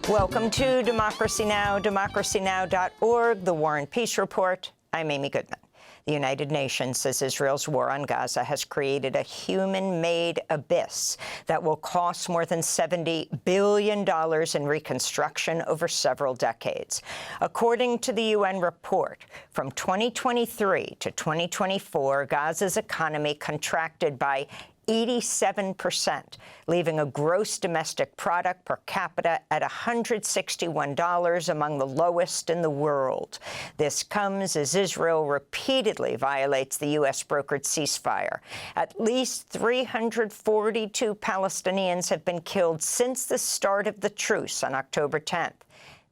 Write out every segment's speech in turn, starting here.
Welcome to Democracy Now!, democracynow.org, The War and Peace Report. I'm Amy Goodman. The United Nations says Israel's war on Gaza has created a human-made abyss that will cost more than $70 billion in reconstruction over several decades. According to the UN report, from 2023 to 2024, Gaza's economy contracted by 87%, leaving a gross domestic product per capita at $161, among the lowest in the world. This comes as Israel repeatedly violates the U.S.-brokered ceasefire. At least 342 Palestinians have been killed since the start of the truce on October 10th.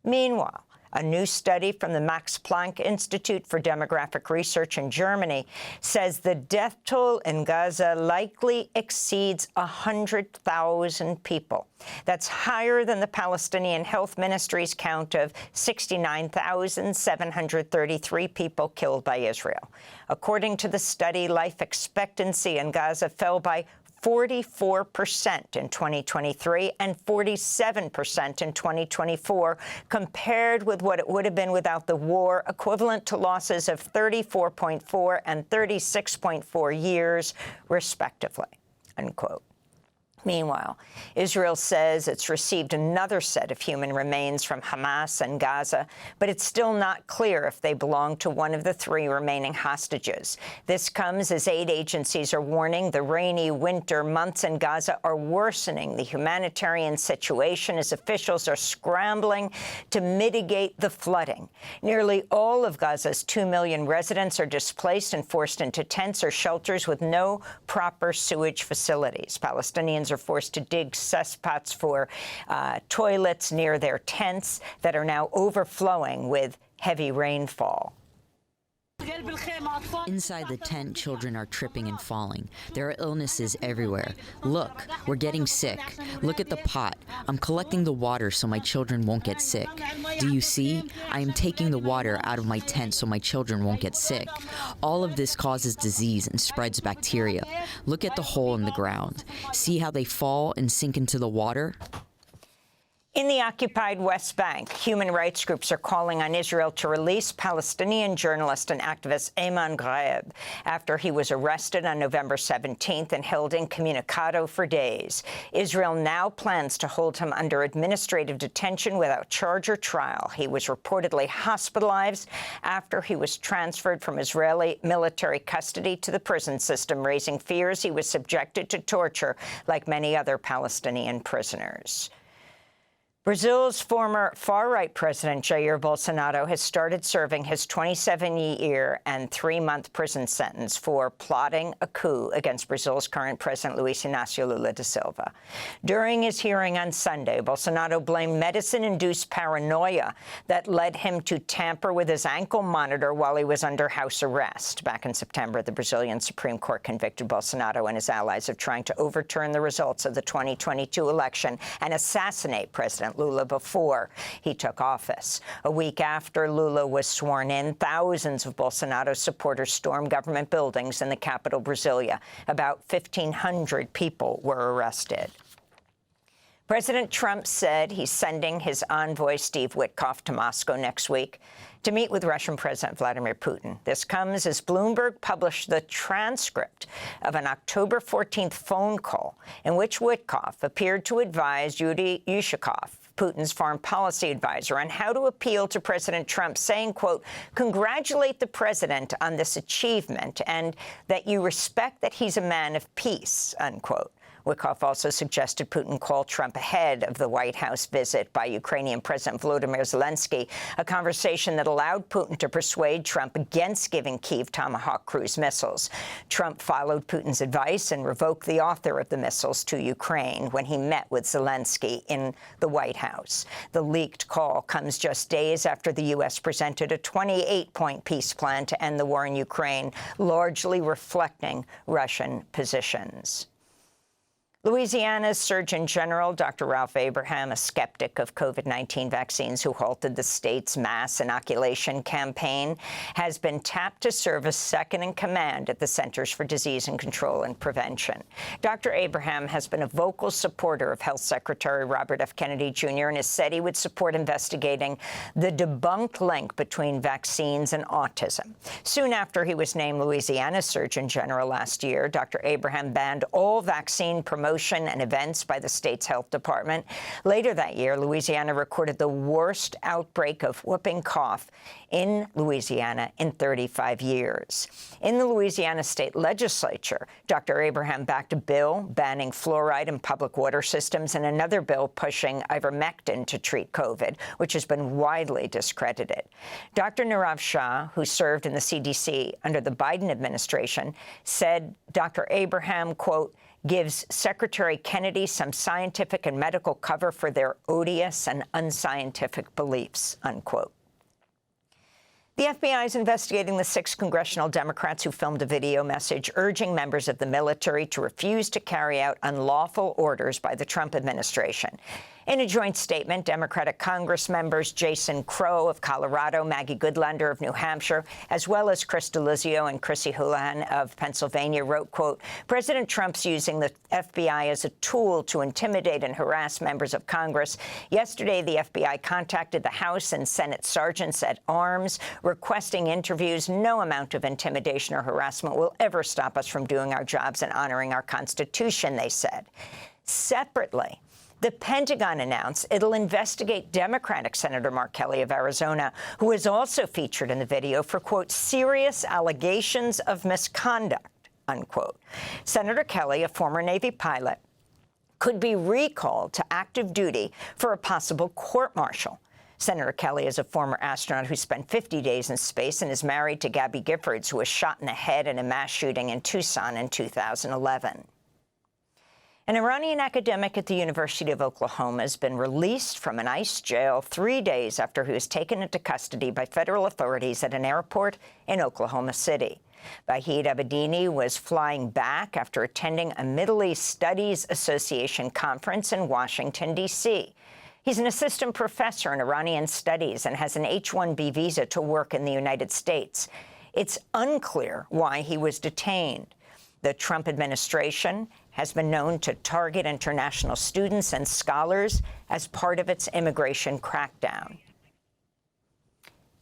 Meanwhile, a new study from the Max Planck Institute for Demographic Research in Germany says the death toll in Gaza likely exceeds 100,000 people. That's higher than the Palestinian Health Ministry's count of 69,733 people killed by Israel. According to the study, life expectancy in Gaza fell by 44% in 2023 and 47% in 2024, compared with what it would have been without the war, equivalent to losses of 34.4 and 36.4 years, respectively, unquote. Meanwhile, Israel says it's received another set of human remains from Hamas and Gaza, but it's still not clear if they belong to one of the three remaining hostages. This comes as aid agencies are warning the rainy winter months in Gaza are worsening the humanitarian situation as officials are scrambling to mitigate the flooding. Nearly all of Gaza's 2 million residents are displaced and forced into tents or shelters with no proper sewage facilities. Palestinians are forced to dig cesspits for toilets near their tents that are now overflowing with heavy rainfall. Inside the tent, children are tripping and falling. There are illnesses everywhere. Look, we're getting sick. Look at the pot. I'm collecting the water so my children won't get sick. Do you see? I am taking the water out of my tent so my children won't get sick. All of this causes disease and spreads bacteria. Look at the hole in the ground. See how they fall and sink into the water? In the occupied West Bank, human rights groups are calling on Israel to release Palestinian journalist and activist Ayman Ghraib after he was arrested on November 17th and held incommunicado for days. Israel now plans to hold him under administrative detention without charge or trial. He was reportedly hospitalized after he was transferred from Israeli military custody to the prison system, raising fears he was subjected to torture like many other Palestinian prisoners. Brazil's former far-right president, Jair Bolsonaro, has started serving his 27-year and 3-month prison sentence for plotting a coup against Brazil's current president, Luiz Inácio Lula da Silva. During his hearing on Sunday, Bolsonaro blamed medicine-induced paranoia that led him to tamper with his ankle monitor while he was under house arrest. Back in September, the Brazilian Supreme Court convicted Bolsonaro and his allies of trying to overturn the results of the 2022 election and assassinate President Lula before he took office. A week after Lula was sworn in, thousands of Bolsonaro supporters stormed government buildings in the capital, Brasilia. About 1,500 people were arrested. President Trump said he's sending his envoy, Steve Witkoff, to Moscow next week to meet with Russian President Vladimir Putin. This comes as Bloomberg published the transcript of an October 14th phone call in which Witkoff appeared to advise Yuri Yushakov, Putin's foreign policy advisor, on how to appeal to President Trump, saying, quote, "Congratulate the president on this achievement and that you respect that he's a man of peace," unquote. Witkoff also suggested Putin call Trump ahead of the White House visit by Ukrainian President Volodymyr Zelensky, a conversation that allowed Putin to persuade Trump against giving Kyiv Tomahawk cruise missiles. Trump followed Putin's advice and revoked the author of the missiles to Ukraine when he met with Zelensky in the White House. The leaked call comes just days after the U.S. presented a 28-point peace plan to end the war in Ukraine, largely reflecting Russian positions. Louisiana's Surgeon General, Dr. Ralph Abraham, a skeptic of COVID-19 vaccines who halted the state's mass inoculation campaign, has been tapped to serve as second-in-command at the Centers for Disease and Control and Prevention. Dr. Abraham has been a vocal supporter of Health Secretary Robert F. Kennedy, Jr., and has said he would support investigating the debunked link between vaccines and autism. Soon after he was named Louisiana's Surgeon General last year, Dr. Abraham banned all vaccine promotion and events by the state's health department. Later that year, Louisiana recorded the worst outbreak of whooping cough in Louisiana in 35 years. In the Louisiana state legislature, Dr. Abraham backed a bill banning fluoride in public water systems and another bill pushing ivermectin to treat COVID, which has been widely discredited. Dr. Nirav Shah, who served in the CDC under the Biden administration, said Dr. Abraham, quote, gives Secretary Kennedy some scientific and medical cover for their odious and unscientific beliefs, unquote. The FBI is investigating the 6 congressional Democrats who filmed a video message urging members of the military to refuse to carry out unlawful orders by the Trump administration. In a joint statement, Democratic Congress members Jason Crow of Colorado, Maggie Goodlander of New Hampshire, as well as Chris Deluzio and Chrissy Houlihan of Pennsylvania wrote, quote, President Trump's using the FBI as a tool to intimidate and harass members of Congress. Yesterday, the FBI contacted the House and Senate sergeants at arms, requesting interviews. No amount of intimidation or harassment will ever stop us from doing our jobs and honoring our Constitution, they said. Separately, the Pentagon announced it'll investigate Democratic Senator Mark Kelly of Arizona, who was also featured in the video for, quote, serious allegations of misconduct, unquote. Senator Kelly, a former Navy pilot, could be recalled to active duty for a possible court-martial. Senator Kelly is a former astronaut who spent 50 days in space and is married to Gabby Giffords, who was shot in the head in a mass shooting in Tucson in 2011. An Iranian academic at the University of Oklahoma has been released from an ICE jail 3 days after he was taken into custody by federal authorities at an airport in Oklahoma City. Vahid Abedini was flying back after attending a Middle East Studies Association conference in Washington, D.C. He's an assistant professor in Iranian studies and has an H-1B visa to work in the United States. It's unclear why he was detained. The Trump administration has been known to target international students and scholars as part of its immigration crackdown.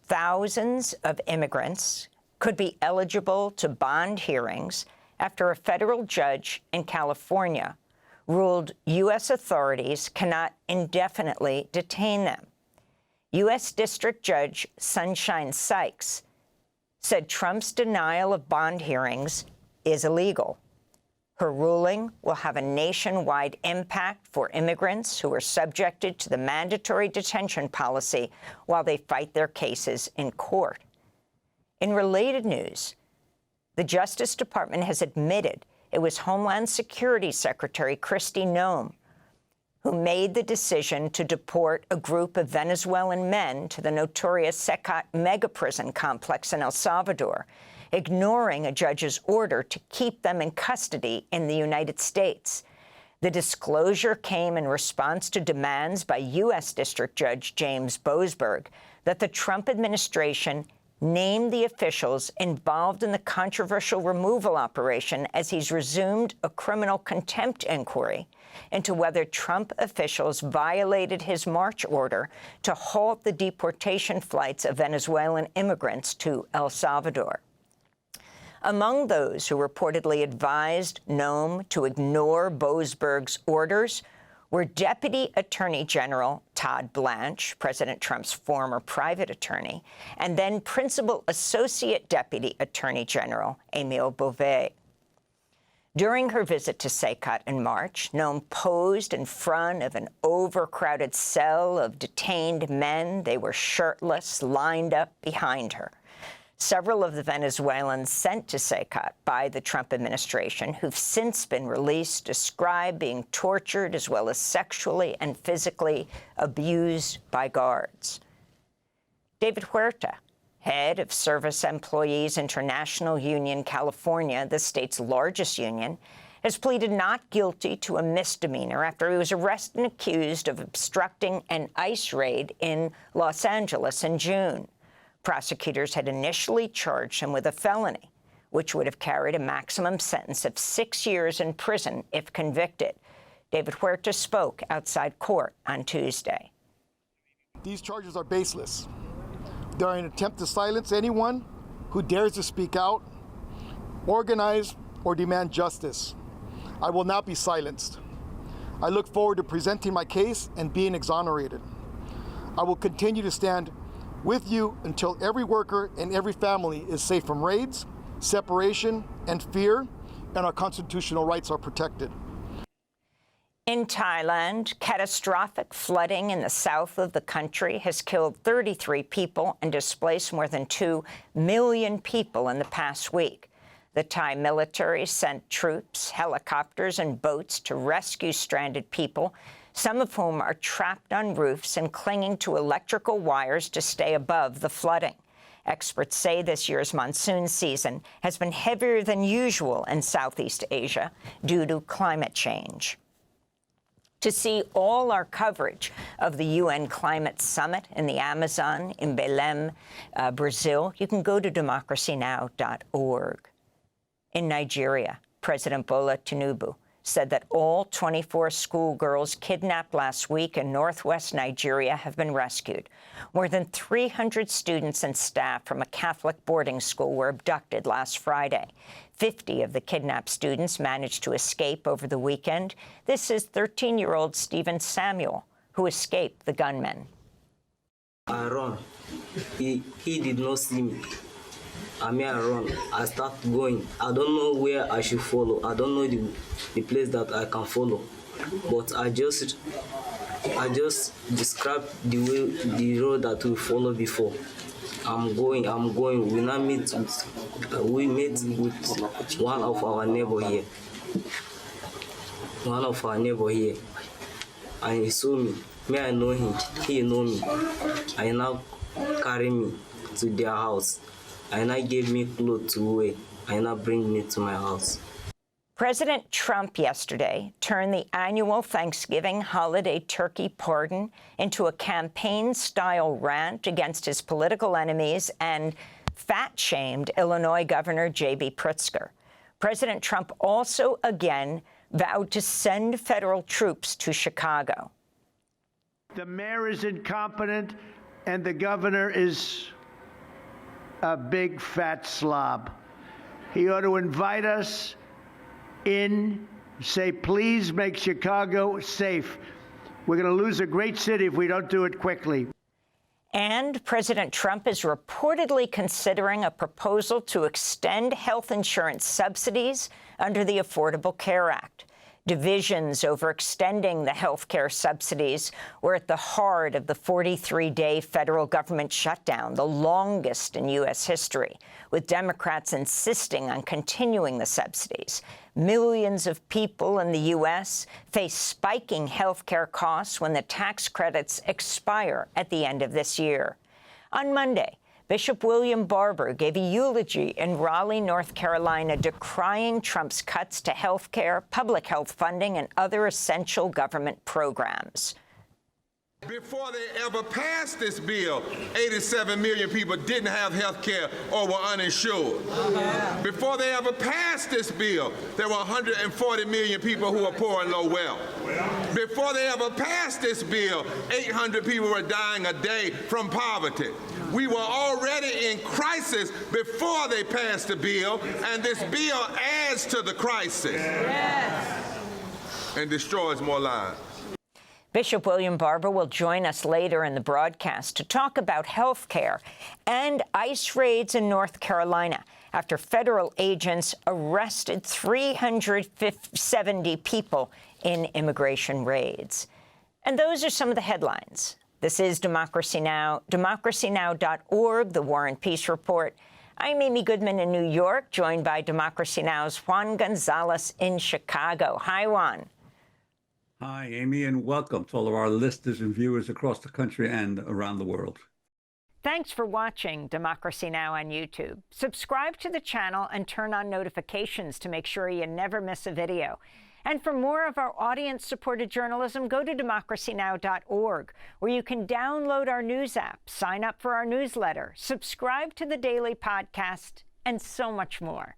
Thousands of immigrants could be eligible to bond hearings after a federal judge in California ruled U.S. authorities cannot indefinitely detain them. U.S. District Judge Sunshine Sykes said Trump's denial of bond hearings is illegal. Her ruling will have a nationwide impact for immigrants who are subjected to the mandatory detention policy while they fight their cases in court. In related news, the Justice Department has admitted it was Homeland Security Secretary Kristi Noem who made the decision to deport a group of Venezuelan men to the notorious Secat megaprison complex in El Salvador, ignoring a judge's order to keep them in custody in the United States. The disclosure came in response to demands by U.S. District Judge James Boasberg that the Trump administration name the officials involved in the controversial removal operation as he's resumed a criminal contempt inquiry into whether Trump officials violated his March order to halt the deportation flights of Venezuelan immigrants to El Salvador. Among those who reportedly advised Noem to ignore Boasberg's orders were Deputy Attorney General Todd Blanche, President Trump's former private attorney, and then Principal Associate Deputy Attorney General Emile Beauvais. During her visit to Secat in March, Noem posed in front of an overcrowded cell of detained men. They were shirtless, lined up behind her. Several of the Venezuelans sent to Secat by the Trump administration, who've since been released, described being tortured as well as sexually and physically abused by guards. David Huerta, head of Service Employees International Union California, the state's largest union, has pleaded not guilty to a misdemeanor after he was arrested and accused of obstructing an ICE raid in Los Angeles in June. Prosecutors had initially charged him with a felony, which would have carried a maximum sentence of 6 years in prison if convicted. David Huerta spoke outside court on Tuesday. These charges are baseless. They are an attempt to silence anyone who dares to speak out, organize, or demand justice. I will not be silenced. I look forward to presenting my case and being exonerated. I will continue to stand with you until every worker and every family is safe from raids, separation, and fear, and our constitutional rights are protected. In Thailand, catastrophic flooding in the south of the country has killed 33 people and displaced more than 2 million people in the past week. The Thai military sent troops, helicopters, and boats to rescue stranded people, some of whom are trapped on roofs and clinging to electrical wires to stay above the flooding. Experts say this year's monsoon season has been heavier than usual in Southeast Asia due to climate change. To see all our coverage of the UN Climate Summit in the Amazon in Belém, Brazil, you can go to democracynow.org. In Nigeria, President Bola Tinubu said that all 24 schoolgirls kidnapped last week in northwest Nigeria have been rescued. More than 300 students and staff from a Catholic boarding school were abducted last Friday. 50 of the kidnapped students managed to escape over the weekend. This is 13-year-old Stephen Samuel, who escaped the gunmen. I run. He did not see me. I run. I start going. I don't know where I should follow. I don't know the place that I can follow. But I just describe the road that we follow before. I'm going. We met with one of our neighbor here. And he saw me. I know him. He know me. And now carry me to their house. And I gave me clothes to wear, and I bring me to my house. President Trump yesterday turned the annual Thanksgiving holiday turkey pardon into a campaign-style rant against his political enemies and fat-shamed Illinois Governor J.B. Pritzker. President Trump also again vowed to send federal troops to Chicago. The mayor is incompetent, and the governor is a big fat slob. He ought to invite us in, say, please make Chicago safe. We're going to lose a great city if we don't do it quickly. And President Trump is reportedly considering a proposal to extend health insurance subsidies under the Affordable Care Act. Divisions over extending the health care subsidies were at the heart of the 43-day federal government shutdown, the longest in U.S. history, with Democrats insisting on continuing the subsidies. Millions of people in the U.S. face spiking health care costs when the tax credits expire at the end of this year. On Monday, Bishop William Barber gave a eulogy in Raleigh, North Carolina, decrying Trump's cuts to health care, public health funding, and other essential government programs. Before they ever passed this bill, 87 million people didn't have health care or were uninsured. Before they ever passed this bill, there were 140 million people who were poor and low wealth. Before they ever passed this bill, 800 people were dying a day from poverty. We were already in crisis before they passed the bill, and this bill adds to the crisis and destroys more lives. Bishop William Barber will join us later in the broadcast to talk about health care and ICE raids in North Carolina after federal agents arrested 370 people in immigration raids. And those are some of the headlines. This is Democracy Now!, democracynow.org, the War and Peace Report. I'm Amy Goodman in New York, joined by Democracy Now!'s Juan Gonzalez in Chicago. Hi, Juan. Hi, Amy, and welcome to all of our listeners and viewers across the country and around the world. Thanks for watching Democracy Now! On YouTube. Subscribe to the channel and turn on notifications to make sure you never miss a video. And for more of our audience-supported journalism, go to democracynow.org, where you can download our news app, sign up for our newsletter, subscribe to the daily podcast, and so much more.